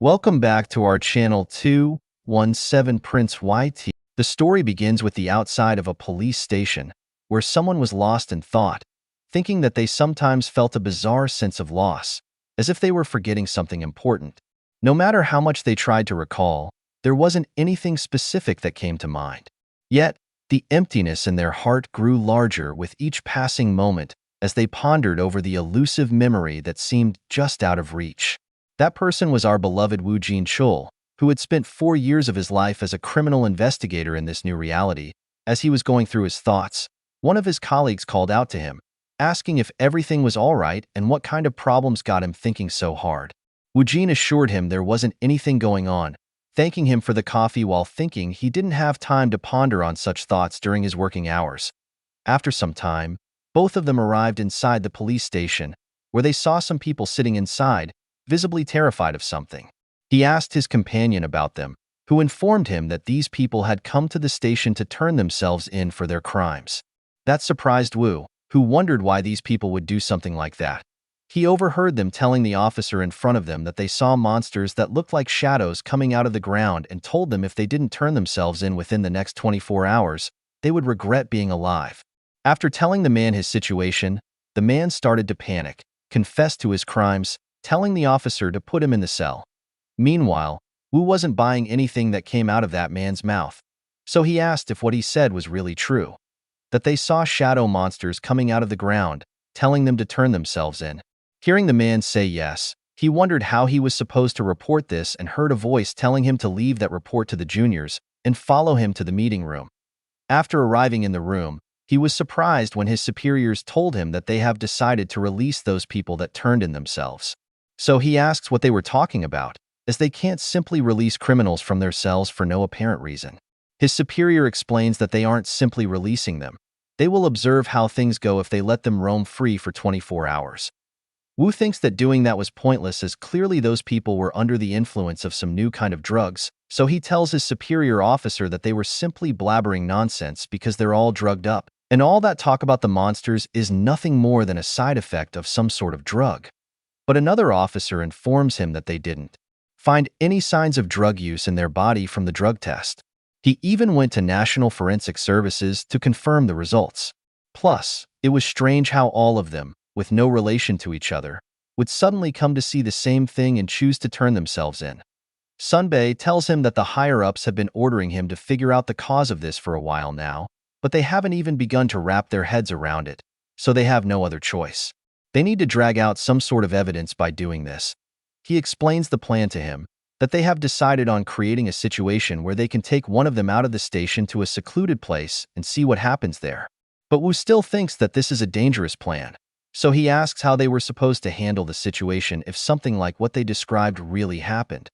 Welcome back to our channel 217 Prince YT. The story begins with the outside of a police station, where someone was lost in thought, thinking that they sometimes felt a bizarre sense of loss, as if they were forgetting something important. No matter how much they tried to recall, there wasn't anything specific that came to mind. Yet, the emptiness in their heart grew larger with each passing moment as they pondered over the elusive memory that seemed just out of reach. That person was our beloved Woo Jin-chul, who had spent 4 years of his life as a criminal investigator in this new reality. As he was going through his thoughts, one of his colleagues called out to him, asking if everything was all right and what kind of problems got him thinking so hard. Woo Jin assured him there wasn't anything going on, thanking him for the coffee while thinking he didn't have time to ponder on such thoughts during his working hours. After some time, both of them arrived inside the police station, where they saw some people sitting inside, visibly terrified of something. He asked his companion about them, who informed him that these people had come to the station to turn themselves in for their crimes. That surprised Woo, who wondered why these people would do something like that. He overheard them telling the officer in front of them that they saw monsters that looked like shadows coming out of the ground and told them if they didn't turn themselves in within the next 24 hours, they would regret being alive. After telling the man his situation, the man started to panic, confessed to his crimes, telling the officer to put him in the cell. Meanwhile, Woo wasn't buying anything that came out of that man's mouth, so he asked if what he said was really true, that they saw shadow monsters coming out of the ground, telling them to turn themselves in. Hearing the man say yes, he wondered how he was supposed to report this and heard a voice telling him to leave that report to the juniors and follow him to the meeting room. After arriving in the room, he was surprised when his superiors told him that they have decided to release those people that turned in themselves. So he asks what they were talking about, as they can't simply release criminals from their cells for no apparent reason. His superior explains that they aren't simply releasing them. They will observe how things go if they let them roam free for 24 hours. Woo thinks that doing that was pointless as clearly those people were under the influence of some new kind of drugs, so he tells his superior officer that they were simply blabbering nonsense because they're all drugged up, and all that talk about the monsters is nothing more than a side effect of some sort of drug. But another officer informs him that they didn't find any signs of drug use in their body from the drug test. He even went to National Forensic Services to confirm the results. Plus, it was strange how all of them, with no relation to each other, would suddenly come to see the same thing and choose to turn themselves in. Sunbae tells him that the higher-ups have been ordering him to figure out the cause of this for a while now, but they haven't even begun to wrap their heads around it, so they have no other choice. They need to drag out some sort of evidence by doing this. He explains the plan to him, that they have decided on creating a situation where they can take one of them out of the station to a secluded place and see what happens there. But Woo still thinks that this is a dangerous plan, so he asks how they were supposed to handle the situation if something like what they described really happened.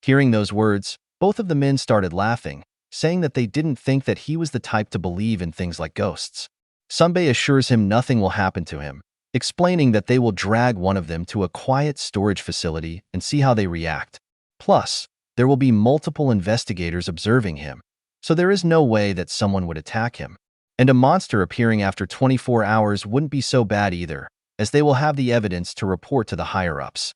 Hearing those words, both of the men started laughing, saying that they didn't think that he was the type to believe in things like ghosts. Sunbae assures him nothing will happen to him, explaining that they will drag one of them to a quiet storage facility and see how they react. Plus, there will be multiple investigators observing him, so there is no way that someone would attack him. And a monster appearing after 24 hours wouldn't be so bad either, as they will have the evidence to report to the higher-ups.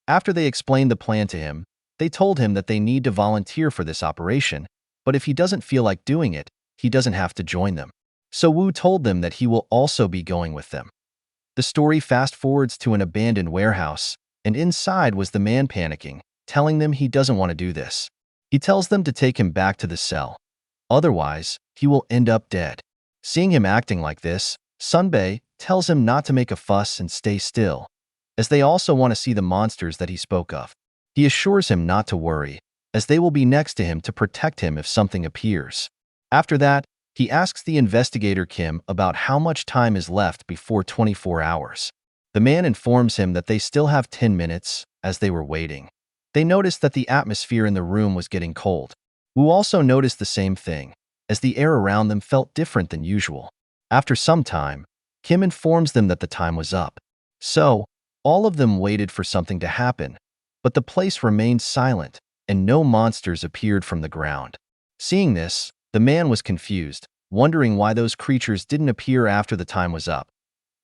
After they explained the plan to him, they told him that they need to volunteer for this operation, but if he doesn't feel like doing it, he doesn't have to join them. So Woo told them that he will also be going with them. The story fast-forwards to an abandoned warehouse, and inside was the man panicking, telling them he doesn't want to do this. He tells them to take him back to the cell. Otherwise, he will end up dead. Seeing him acting like this, Sunbae tells him not to make a fuss and stay still, as they also want to see the monsters that he spoke of. He assures him not to worry, as they will be next to him to protect him if something appears. After that, he asks the investigator Kim about how much time is left before 24 hours. The man informs him that they still have 10 minutes. As they were waiting, they noticed that the atmosphere in the room was getting cold. Woo also noticed the same thing, as the air around them felt different than usual. After some time, Kim informs them that the time was up. So, all of them waited for something to happen, but the place remained silent, and no monsters appeared from the ground. Seeing this, the man was confused, wondering why those creatures didn't appear after the time was up.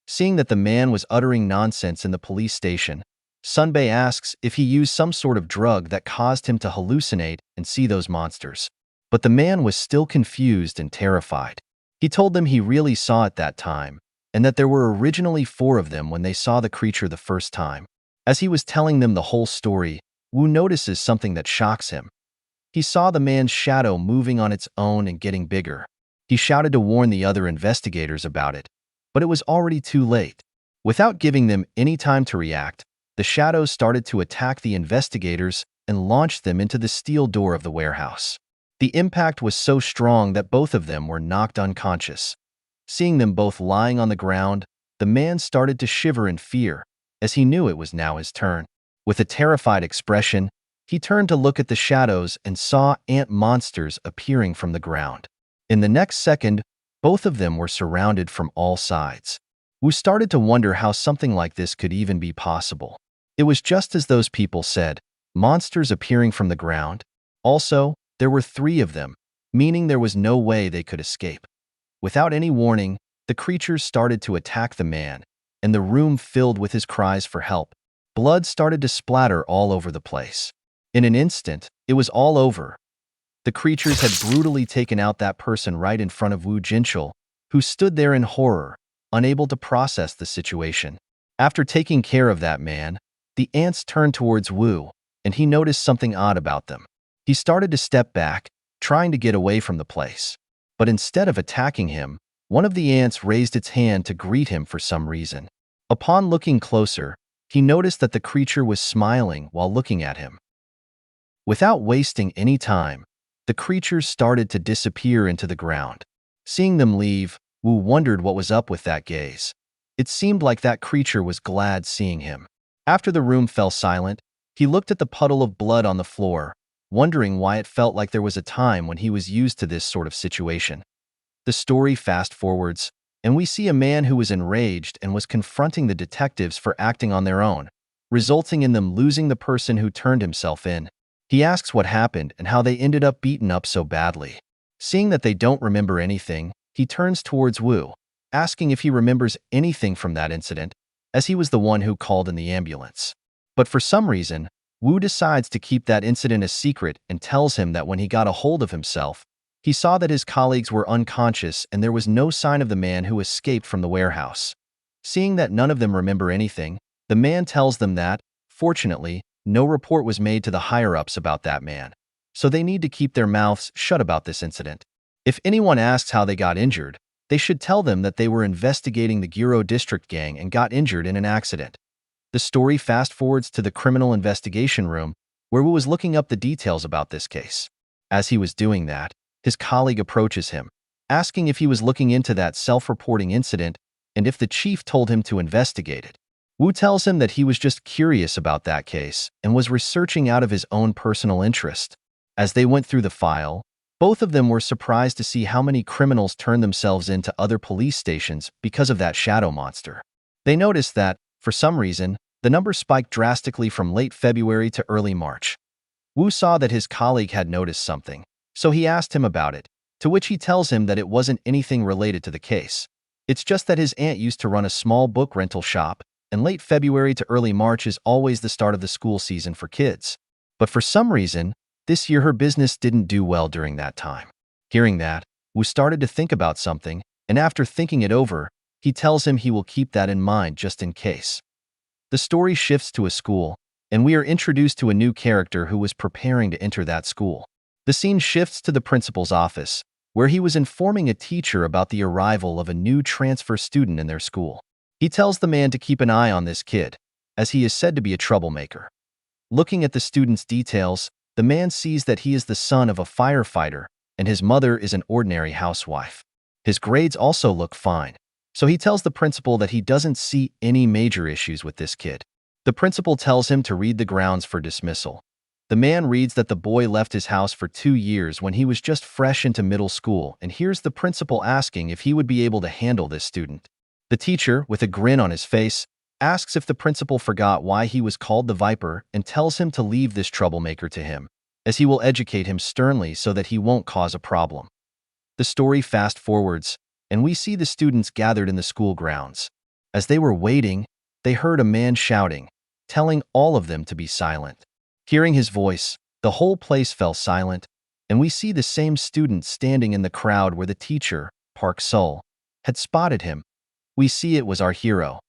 Seeing that the man was uttering nonsense in the police station, Sunbae asks if he used some sort of drug that caused him to hallucinate and see those monsters. But the man was still confused and terrified. He told them he really saw it that time, and that there were originally 4 of them when they saw the creature the first time. As he was telling them the whole story, Woo notices something that shocks him. He saw the man's shadow moving on its own and getting bigger. He shouted to warn the other investigators about it, but it was already too late. Without giving them any time to react, the shadows started to attack the investigators and launched them into the steel door of the warehouse. The impact was so strong that both of them were knocked unconscious. Seeing them both lying on the ground, the man started to shiver in fear, as he knew it was now his turn. With a terrified expression, he turned to look at the shadows and saw ant monsters appearing from the ground. In the next second, both of them were surrounded from all sides. Woo started to wonder how something like this could even be possible. It was just as those people said, monsters appearing from the ground. Also, there were 3 of them, meaning there was no way they could escape. Without any warning, the creatures started to attack the man, and the room filled with his cries for help. Blood started to splatter all over the place. In an instant, it was all over. The creatures had brutally taken out that person right in front of Woo Jinchul, who stood there in horror, unable to process the situation. After taking care of that man, the ants turned towards Woo, and he noticed something odd about them. He started to step back, trying to get away from the place. But instead of attacking him, one of the ants raised its hand to greet him for some reason. Upon looking closer, he noticed that the creature was smiling while looking at him. Without wasting any time, the creatures started to disappear into the ground. Seeing them leave, Woo wondered what was up with that gaze. It seemed like that creature was glad seeing him. After the room fell silent, he looked at the puddle of blood on the floor, wondering why it felt like there was a time when he was used to this sort of situation. The story fast forwards, and we see a man who was enraged and was confronting the detectives for acting on their own, resulting in them losing the person who turned himself in. He asks what happened and how they ended up beaten up so badly. Seeing that they don't remember anything, he turns towards Woo, asking if he remembers anything from that incident, as he was the one who called in the ambulance. But for some reason, Woo decides to keep that incident a secret and tells him that when he got a hold of himself, he saw that his colleagues were unconscious and there was no sign of the man who escaped from the warehouse. Seeing that none of them remember anything, the man tells them that, fortunately, no report was made to the higher-ups about that man, so they need to keep their mouths shut about this incident. If anyone asks how they got injured, they should tell them that they were investigating the Giro District gang and got injured in an accident. The story fast-forwards to the criminal investigation room, where Woo was looking up the details about this case. As he was doing that, his colleague approaches him, asking if he was looking into that self-reporting incident and if the chief told him to investigate it. Woo tells him that he was just curious about that case and was researching out of his own personal interest. As they went through the file, both of them were surprised to see how many criminals turned themselves into other police stations because of that shadow monster. They noticed that, for some reason, the number spiked drastically from late February to early March. Woo saw that his colleague had noticed something, so he asked him about it, to which he tells him that it wasn't anything related to the case. It's just that his aunt used to run a small book rental shop, and late February to early March is always the start of the school season for kids. But for some reason, this year her business didn't do well during that time. Hearing that, Woo started to think about something, and after thinking it over, he tells him he will keep that in mind just in case. The story shifts to a school, and we are introduced to a new character who was preparing to enter that school. The scene shifts to the principal's office, where he was informing a teacher about the arrival of a new transfer student in their school. He tells the man to keep an eye on this kid, as he is said to be a troublemaker. Looking at the student's details, the man sees that he is the son of a firefighter, and his mother is an ordinary housewife. His grades also look fine, so he tells the principal that he doesn't see any major issues with this kid. The principal tells him to read the grounds for dismissal. The man reads that the boy left his house for 2 years when he was just fresh into middle school and hears the principal asking if he would be able to handle this student. The teacher, with a grin on his face, asks if the principal forgot why he was called the Viper and tells him to leave this troublemaker to him, as he will educate him sternly so that he won't cause a problem. The story fast forwards, and we see the students gathered in the school grounds. As they were waiting, they heard a man shouting, telling all of them to be silent. Hearing his voice, the whole place fell silent, and we see the same student standing in the crowd where the teacher, Park Sol, had spotted him. We see it was our hero,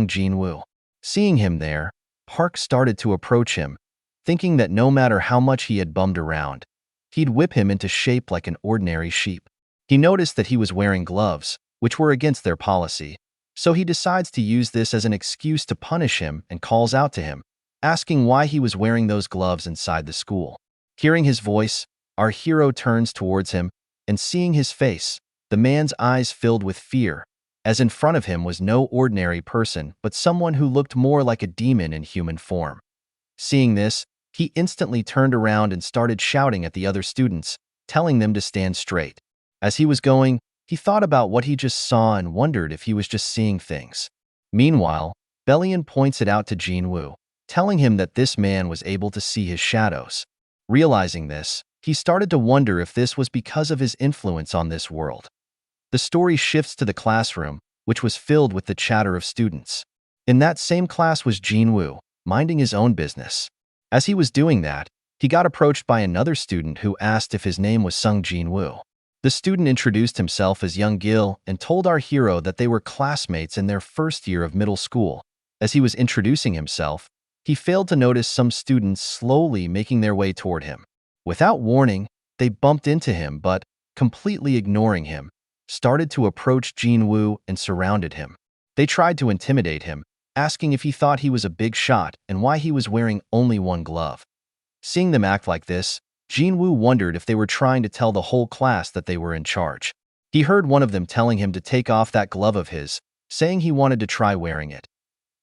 Jin Woo. Seeing him there, Park started to approach him, thinking that no matter how much he had bummed around, he'd whip him into shape like an ordinary sheep. He noticed that he was wearing gloves, which were against their policy, so he decides to use this as an excuse to punish him and calls out to him, asking why he was wearing those gloves inside the school. Hearing his voice, our hero turns towards him, and seeing his face, the man's eyes filled with fear, as in front of him was no ordinary person but someone who looked more like a demon in human form. Seeing this, he instantly turned around and started shouting at the other students, telling them to stand straight. As he was going, he thought about what he just saw and wondered if he was just seeing things. Meanwhile, Bellion points it out to Jin Woo, telling him that this man was able to see his shadows. Realizing this, he started to wonder if this was because of his influence on this world. The story shifts to the classroom, which was filled with the chatter of students. In that same class was Jin Woo, minding his own business. As he was doing that, he got approached by another student who asked if his name was Jin Woo. The student introduced himself as Young Gil and told our hero that they were classmates in their first year of middle school. As he was introducing himself, he failed to notice some students slowly making their way toward him. Without warning, they bumped into him but, completely ignoring him, started to approach Jin Woo and surrounded him. They tried to intimidate him, asking if he thought he was a big shot and why he was wearing only one glove. Seeing them act like this, Jin Woo wondered if they were trying to tell the whole class that they were in charge. He heard one of them telling him to take off that glove of his, saying he wanted to try wearing it.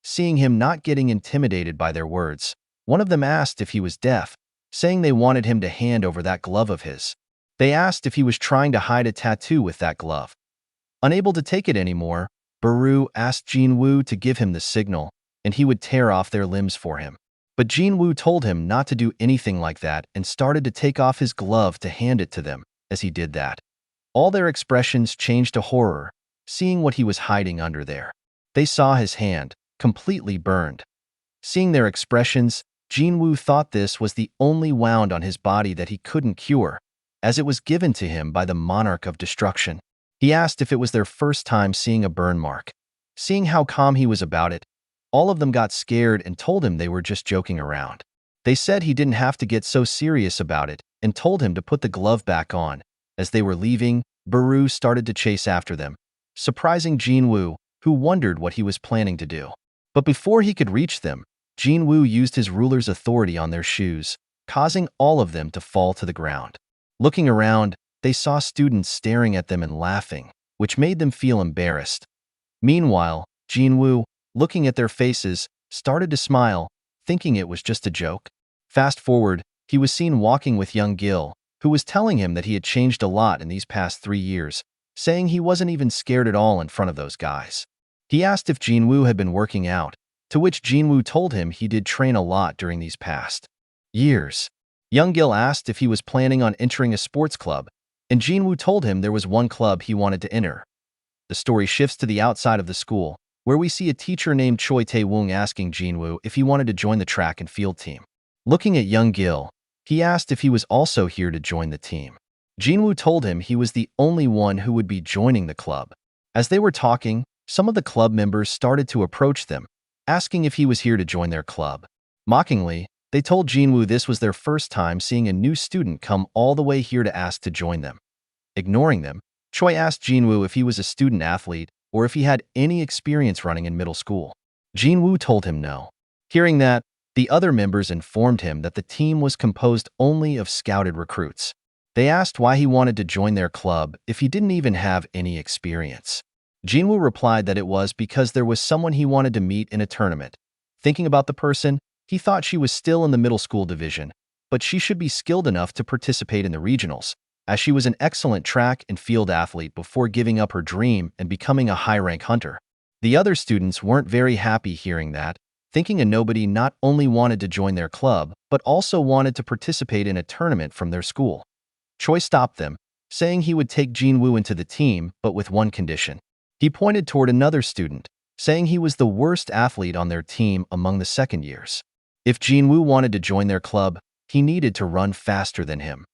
Seeing him not getting intimidated by their words, one of them asked if he was deaf, saying they wanted him to hand over that glove of his. They asked if he was trying to hide a tattoo with that glove. Unable to take it anymore, Baru asked Jin Woo to give him the signal, and he would tear off their limbs for him. But Jin Woo told him not to do anything like that and started to take off his glove to hand it to them. As he did that, all their expressions changed to horror, seeing what he was hiding under there. They saw his hand, completely burned. Seeing their expressions, Jin Woo thought this was the only wound on his body that he couldn't cure, as it was given to him by the monarch of destruction. He asked if it was their first time seeing a burn mark. Seeing how calm he was about it, all of them got scared and told him they were just joking around. They said he didn't have to get so serious about it and told him to put the glove back on. As they were leaving, Baru started to chase after them, surprising Jin Woo, who wondered what he was planning to do. But before he could reach them, Jin Woo used his ruler's authority on their shoes, causing all of them to fall to the ground. Looking around, they saw students staring at them and laughing, which made them feel embarrassed. Meanwhile, Jin Woo, looking at their faces, started to smile, thinking it was just a joke. Fast forward, he was seen walking with Young Gil, who was telling him that he had changed a lot in these past 3 years, saying he wasn't even scared at all in front of those guys. He asked if Jin Woo had been working out, to which Jin Woo told him he did train a lot during these past years. Young Gil asked if he was planning on entering a sports club, and Jin Woo told him there was one club he wanted to enter. The story shifts to the outside of the school, where we see a teacher named Choi Tae-woong asking Jin Woo if he wanted to join the track and field team. Looking at Young Gil, he asked if he was also here to join the team. Jin Woo told him he was the only one who would be joining the club. As they were talking, some of the club members started to approach them, asking if he was here to join their club. Mockingly, they told Jin Woo this was their first time seeing a new student come all the way here to ask to join them. Ignoring them, Choi asked Jin Woo if he was a student athlete or if he had any experience running in middle school. Jin Woo told him no. Hearing that, the other members informed him that the team was composed only of scouted recruits. They asked why he wanted to join their club if he didn't even have any experience. Jin Woo replied that it was because there was someone he wanted to meet in a tournament. Thinking about the person, he thought she was still in the middle school division, but she should be skilled enough to participate in the regionals, as she was an excellent track and field athlete before giving up her dream and becoming a high-rank hunter. The other students weren't very happy hearing that, thinking a nobody not only wanted to join their club, but also wanted to participate in a tournament from their school. Choi stopped them, saying he would take Jin Woo into the team, but with one condition. He pointed toward another student, saying he was the worst athlete on their team among the second years. If Jin Woo wanted to join their club, he needed to run faster than him.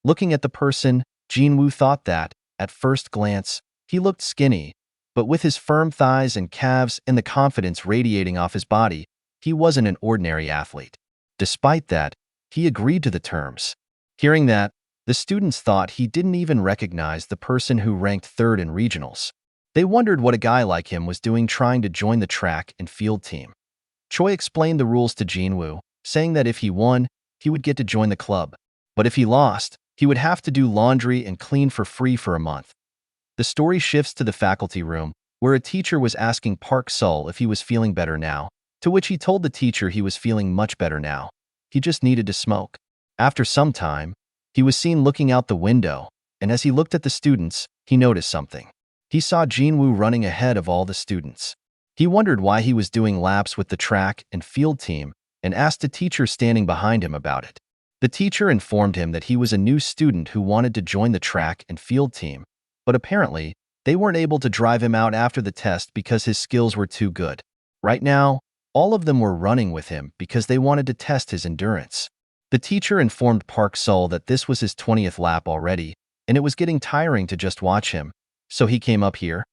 Looking at the person, Jin Woo thought that, at first glance, he looked skinny, but with his firm thighs and calves and the confidence radiating off his body, he wasn't an ordinary athlete. Despite that, he agreed to the terms. Hearing that, the students thought he didn't even recognize the person who ranked third in regionals. They wondered what a guy like him was doing trying to join the track and field team. Choi explained the rules to Jin Woo, saying that if he won, he would get to join the club. But if he lost, he would have to do laundry and clean for free for a month. The story shifts to the faculty room, where a teacher was asking Park Sol if he was feeling better now, to which he told the teacher he was feeling much better now. He just needed to smoke. After some time, he was seen looking out the window, and as he looked at the students, he noticed something. He saw Jin Woo running ahead of all the students. He wondered why he was doing laps with the track and field team and asked a teacher standing behind him about it. The teacher informed him that he was a new student who wanted to join the track and field team, but apparently, they weren't able to drive him out after the test because his skills were too good. Right now, all of them were running with him because they wanted to test his endurance. The teacher informed Park Sol that this was his 20th lap already, and it was getting tiring to just watch him, so he came up here.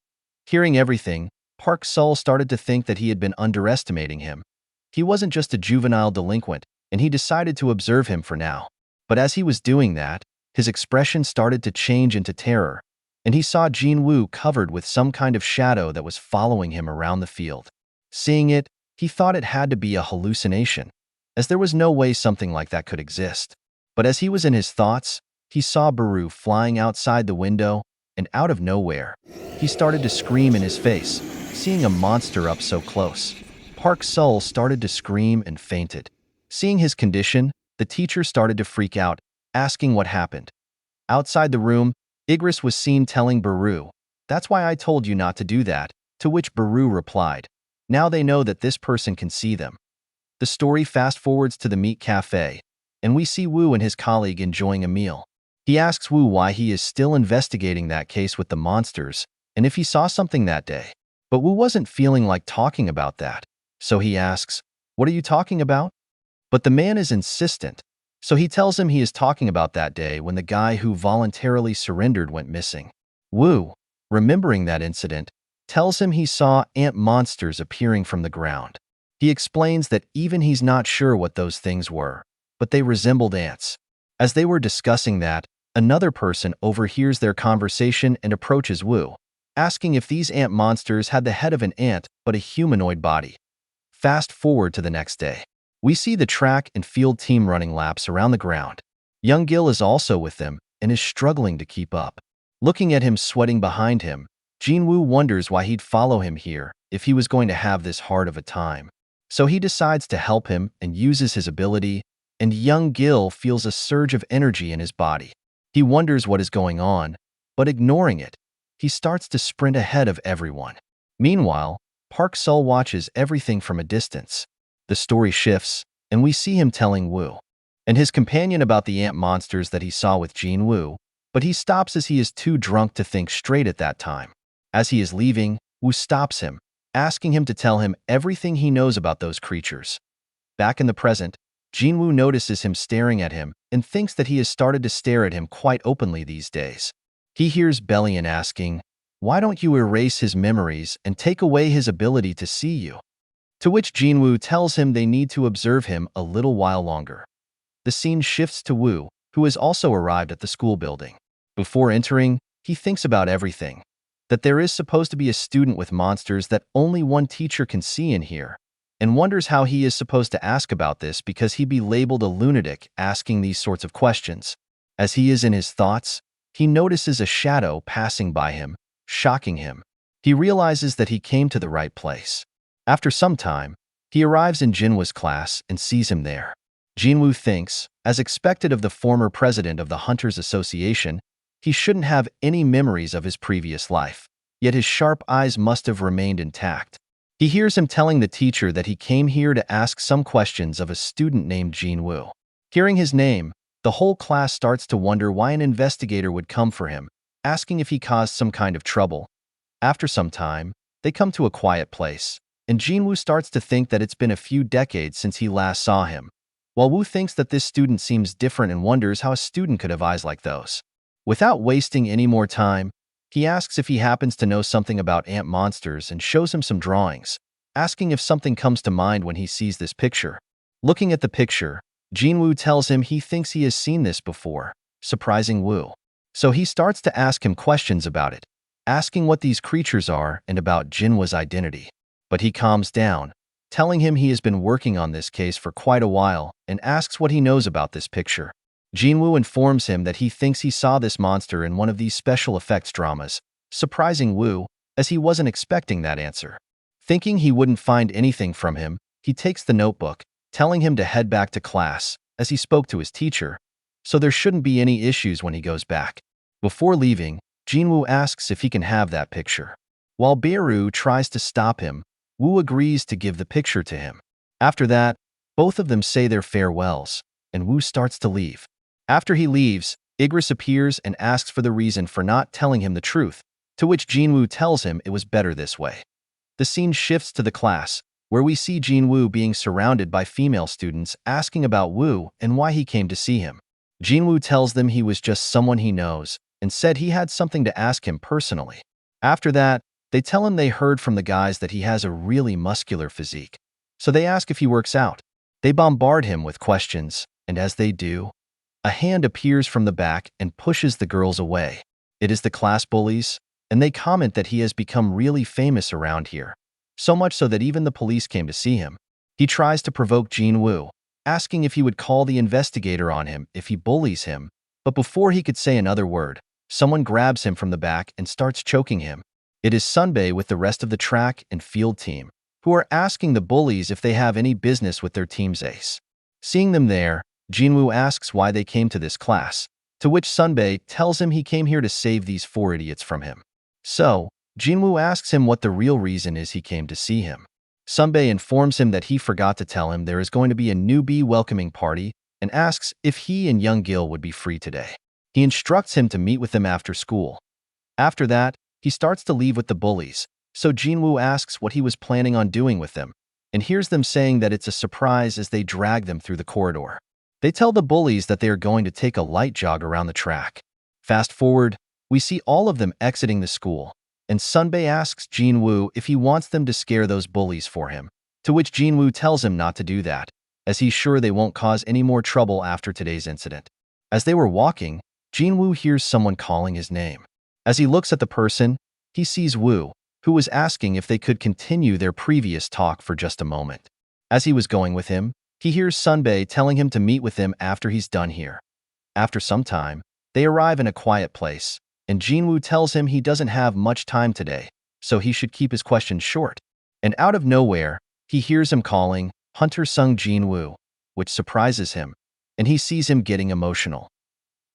Hearing everything, Park Sol started to think that he had been underestimating him. He wasn't just a juvenile delinquent, and he decided to observe him for now. But as he was doing that, his expression started to change into terror, and he saw Jin Woo covered with some kind of shadow that was following him around the field. Seeing it, he thought it had to be a hallucination, as there was no way something like that could exist. But as he was in his thoughts, he saw Baru flying outside the window, and out of nowhere, he started to scream in his face, seeing a monster up so close. Park Sol started to scream and fainted. Seeing his condition, the teacher started to freak out, asking what happened. Outside the room, Igris was seen telling Baru, "That's why I told you not to do that," to which Baru replied, "Now they know that this person can see them." The story fast-forwards to the meat cafe, and we see Woo and his colleague enjoying a meal. He asks Woo why he is still investigating that case with the monsters and if he saw something that day. But Woo wasn't feeling like talking about that, so he asks, "What are you talking about?" But the man is insistent, so he tells him he is talking about that day when the guy who voluntarily surrendered went missing. Woo, remembering that incident, tells him he saw ant monsters appearing from the ground. He explains that even he's not sure what those things were, but they resembled ants. As they were discussing that, another person overhears their conversation and approaches Woo, asking if these ant monsters had the head of an ant but a humanoid body. Fast forward to the next day. We see the track and field team running laps around the ground. Young Gil is also with them and is struggling to keep up. Looking at him sweating behind him, Jin Woo wonders why he'd follow him here if he was going to have this hard of a time. So he decides to help him and uses his ability, and young Gil feels a surge of energy in his body. He wonders what is going on, but ignoring it, he starts to sprint ahead of everyone. Meanwhile, Park Sol watches everything from a distance. The story shifts, and we see him telling Woo and his companion about the ant monsters that he saw with Jin Woo, but he stops as he is too drunk to think straight at that time. As he is leaving, Woo stops him, asking him to tell him everything he knows about those creatures. Back in the present, Jin Woo notices him staring at him and thinks that he has started to stare at him quite openly these days. He hears Bellion asking, "Why don't you erase his memories and take away his ability to see you?" To which Jin Woo tells him they need to observe him a little while longer. The scene shifts to Woo, who has also arrived at the school building. Before entering, he thinks about everything, that there is supposed to be a student with monsters that only one teacher can see and hear, and wonders how he is supposed to ask about this because he'd be labeled a lunatic asking these sorts of questions. As he is in his thoughts, he notices a shadow passing by him, shocking him. He realizes that he came to the right place. After some time, he arrives in Jinwoo's class and sees him there. Jinwoo thinks, as expected of the former president of the Hunters Association, he shouldn't have any memories of his previous life, yet his sharp eyes must have remained intact. He hears him telling the teacher that he came here to ask some questions of a student named Jin Woo. Hearing his name, the whole class starts to wonder why an investigator would come for him, asking if he caused some kind of trouble. After some time, They come to a quiet place, and Jin Woo starts to think that it's been a few decades since he last saw him, while Woo thinks that this student seems different and wonders how a student could have eyes like those. Without wasting any more time, he asks if he happens to know something about ant monsters and shows him some drawings, asking if something comes to mind when he sees this picture. Looking at the picture, Jin Woo tells him he thinks he has seen this before, surprising Woo. So he starts to ask him questions about it, asking what these creatures are and about Jin Woo's identity. But he calms down, telling him he has been working on this case for quite a while and asks what he knows about this picture. Jin Woo informs him that he thinks he saw this monster in one of these special effects dramas, surprising Woo, as he wasn't expecting that answer. Thinking he wouldn't find anything from him, he takes the notebook, telling him to head back to class, as he spoke to his teacher, so there shouldn't be any issues when he goes back. Before leaving, Jin Woo asks if he can have that picture. While Beru tries to stop him, Woo agrees to give the picture to him. After that, both of them say their farewells, and Woo starts to leave. After he leaves, Igris appears and asks for the reason for not telling him the truth, to which Jin Woo tells him it was better this way. The scene shifts to the class, where we see Jin Woo being surrounded by female students asking about Woo and why he came to see him. Jin Woo tells them he was just someone he knows and said he had something to ask him personally. After that, they tell him they heard from the guys that he has a really muscular physique, so they ask if he works out. They bombard him with questions, and as they do, a hand appears from the back and pushes the girls away. It is the class bullies, and they comment that he has become really famous around here, so much so that even the police came to see him. He tries to provoke Jin Woo, asking if he would call the investigator on him if he bullies him, but before he could say another word, someone grabs him from the back and starts choking him. It is Sunbae with the rest of the track and field team, who are asking the bullies if they have any business with their team's ace. Seeing them there, Jin Woo asks why they came to this class, to which Sunbae tells him he came here to save these 4 idiots from him. So, Jin Woo asks him what the real reason is he came to see him. Sunbae informs him that he forgot to tell him there is going to be a newbie welcoming party and asks if he and young Gil would be free today. He instructs him to meet with them after school. After that, he starts to leave with the bullies, so Jin Woo asks what he was planning on doing with them, and hears them saying that it's a surprise as they drag them through the corridor. They tell the bullies that they are going to take a light jog around the track. Fast forward, we see all of them exiting the school, and Sunbae asks Jin Woo if he wants them to scare those bullies for him, to which Jin Woo tells him not to do that, as he's sure they won't cause any more trouble after today's incident. As they were walking, Jin Woo hears someone calling his name. As he looks at the person, he sees Woo, who was asking if they could continue their previous talk for just a moment. As he was going with him, he hears Sunbae telling him to meet with him after he's done here. After some time, they arrive in a quiet place, and Jin Woo tells him he doesn't have much time today, so he should keep his questions short. And out of nowhere, he hears him calling Hunter Sung Jin Woo, which surprises him, and he sees him getting emotional.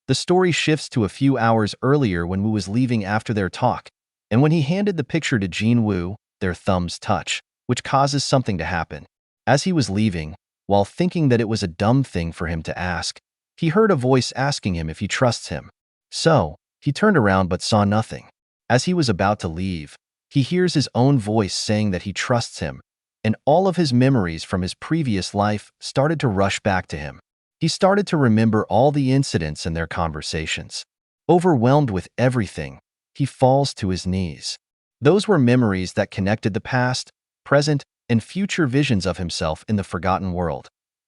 The story shifts to a few hours earlier when Woo was leaving after their talk, and when he handed the picture to Jin Woo, their thumbs touch, which causes something to happen. As he was leaving, while thinking that it was a dumb thing for him to ask, he heard a voice asking him if he trusts him. So, he turned around but saw nothing. As he was about to leave, he hears his own voice saying that he trusts him, and all of his memories from his previous life started to rush back to him. He started to remember all the incidents and their conversations. Overwhelmed with everything, he falls to his knees. Those were memories that connected the past, present, and future visions of himself in the forgotten world,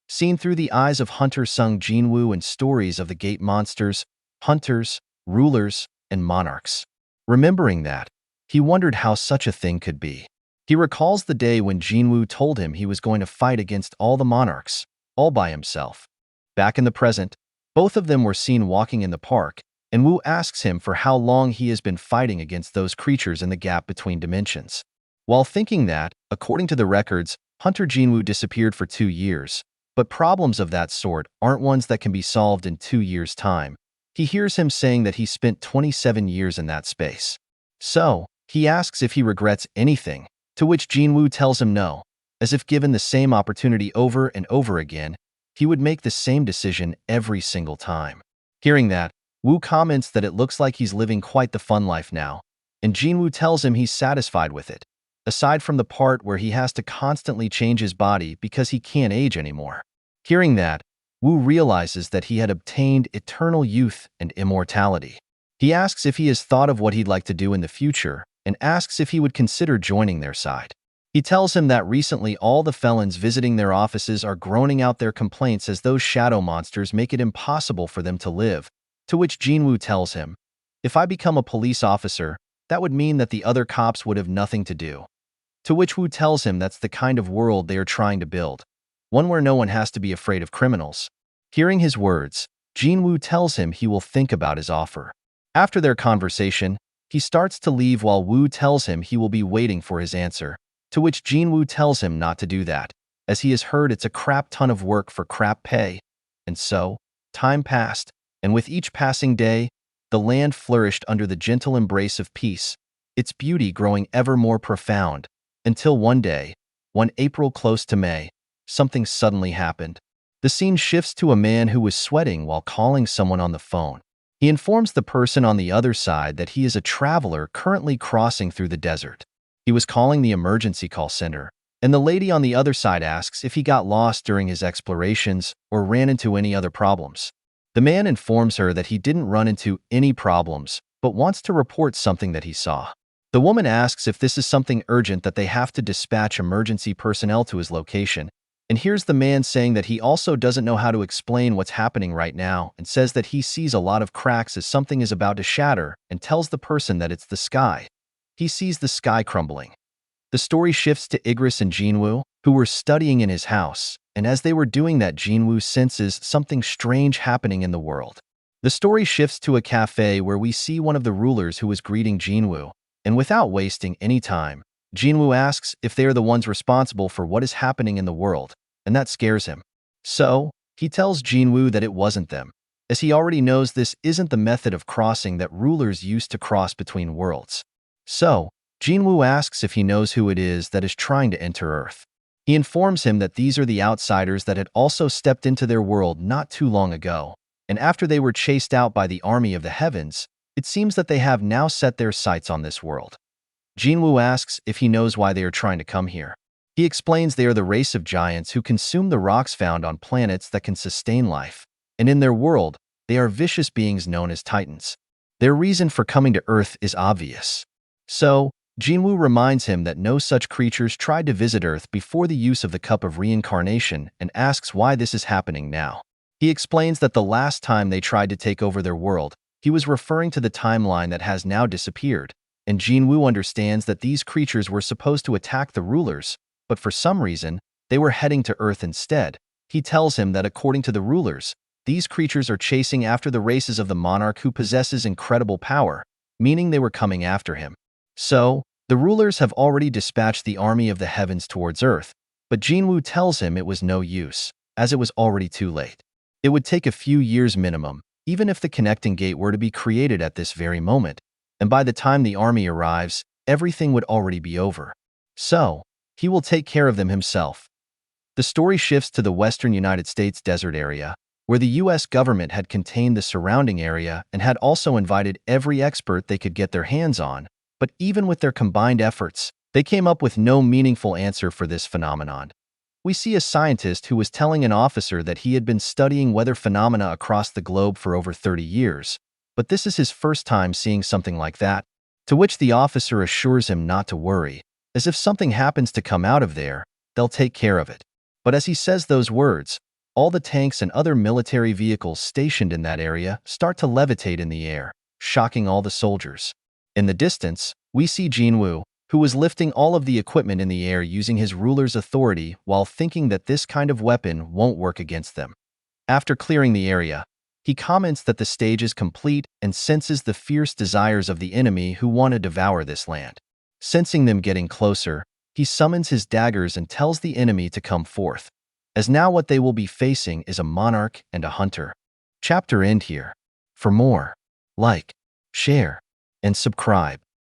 seen through the eyes of Hunter Sung Jin Woo and stories of the gate monsters, hunters, rulers, and monarchs. Remembering that, he wondered how such a thing could be. He recalls the day when Jin Woo told him he was going to fight against all the monarchs, all by himself. Back in the present, both of them were seen walking in the park, and Woo asks him for how long he has been fighting against those creatures in the gap between dimensions. While thinking that, according to the records, Hunter Jin Woo disappeared for 2 years, but problems of that sort aren't ones that can be solved in 2 years' time. He hears him saying that he spent 27 years in that space. So, he asks if he regrets anything, to which Jin Woo tells him no, as if given the same opportunity over and over again, he would make the same decision every single time. Hearing that, Woo comments that it looks like he's living quite the fun life now, and Jin Woo tells him he's satisfied with it, aside from the part where he has to constantly change his body because he can't age anymore. Hearing that, Wu realizes that he had obtained eternal youth and immortality. He asks if he has thought of what he'd like to do in the future and asks if he would consider joining their side. He tells him that recently all the felons visiting their offices are groaning out their complaints as those shadow monsters make it impossible for them to live, to which Jin Woo tells him, "If I become a police officer, that would mean that the other cops would have nothing to do." To which Wu tells him that's the kind of world they are trying to build, one where no one has to be afraid of criminals. Hearing his words, Jin Woo tells him he will think about his offer. After their conversation, he starts to leave while Wu tells him he will be waiting for his answer, to which Jin Woo tells him not to do that, as he has heard it's a crap ton of work for crap pay. And so, time passed, and with each passing day, the land flourished under the gentle embrace of peace, its beauty growing ever more profound, until one day, one April close to May, something suddenly happened. The scene shifts to a man who was sweating while calling someone on the phone. He informs the person on the other side that he is a traveler currently crossing through the desert. He was calling the emergency call center, and the lady on the other side asks if he got lost during his explorations or ran into any other problems. The man informs her that he didn't run into any problems, but wants to report something that he saw. The woman asks if this is something urgent that they have to dispatch emergency personnel to his location, and here's the man saying that he also doesn't know how to explain what's happening right now and says that he sees a lot of cracks as something is about to shatter and tells the person that it's the sky. He sees the sky crumbling. The story shifts to Igris and Jin Woo, who were studying in his house, and as they were doing that, Jin Woo senses something strange happening in the world. The story shifts to a cafe where we see one of the rulers who is greeting Jin Woo, and without wasting any time, Jin Woo asks if they are the ones responsible for what is happening in the world, and that scares him. So, he tells Jin Woo that it wasn't them, as he already knows this isn't the method of crossing that rulers used to cross between worlds. So, Jin Woo asks if he knows who it is that is trying to enter Earth. He informs him that these are the outsiders that had also stepped into their world not too long ago, and after they were chased out by the army of the heavens, it seems that they have now set their sights on this world. Jin Woo asks if he knows why they are trying to come here. He explains they are the race of giants who consume the rocks found on planets that can sustain life, and in their world, they are vicious beings known as titans. Their reason for coming to Earth is obvious. So, Jin Woo reminds him that no such creatures tried to visit Earth before the use of the cup of reincarnation and asks why this is happening now. He explains that the last time they tried to take over their world, he was referring to the timeline that has now disappeared, and Jin Woo understands that these creatures were supposed to attack the rulers, but for some reason, they were heading to Earth instead. He tells him that according to the rulers, these creatures are chasing after the races of the monarch who possesses incredible power, meaning they were coming after him. So, the rulers have already dispatched the army of the heavens towards Earth, but Jin Woo tells him it was no use, as it was already too late. It would take a few years minimum, even if the connecting gate were to be created at this very moment, and by the time the army arrives, everything would already be over. So, he will take care of them himself. The story shifts to the western United States desert area, where the U.S. government had contained the surrounding area and had also invited every expert they could get their hands on, but even with their combined efforts, they came up with no meaningful answer for this phenomenon. We see a scientist who was telling an officer that he had been studying weather phenomena across the globe for over 30 years, but this is his first time seeing something like that, to which the officer assures him not to worry, as if something happens to come out of there, they'll take care of it. But as he says those words, all the tanks and other military vehicles stationed in that area start to levitate in the air, shocking all the soldiers. In the distance, we see Jin Woo, who was lifting all of the equipment in the air using his ruler's authority while thinking that this kind of weapon won't work against them. After clearing the area, he comments that the stage is complete and senses the fierce desires of the enemy who want to devour this land. Sensing them getting closer, he summons his daggers and tells the enemy to come forth, as now what they will be facing is a monarch and a hunter. Chapter end here. For more, like, share, and subscribe.